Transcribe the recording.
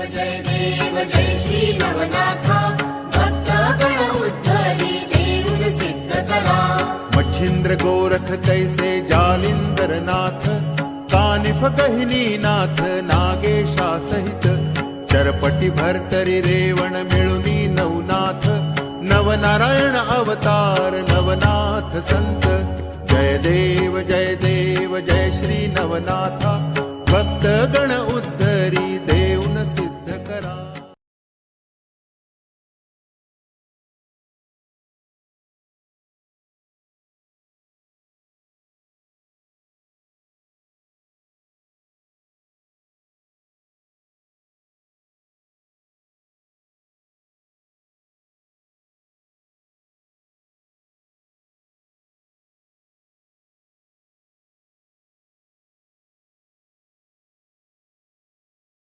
जय देव जय श्री नवनाथा, भक्त गण उद्धरी देऊन सिद्ध करा। मच्छिंद्र गोरख तैसे जालिंदर नाथ, कानिफ गहिनी नाथ नागेशा सहित। चरपटी भरतरी रेवण मिळुनी नवनाथ, नवनारायण अवतार नवनाथ संत। जय देव जय श्री नवनाथा, भक्त गण उद्धरी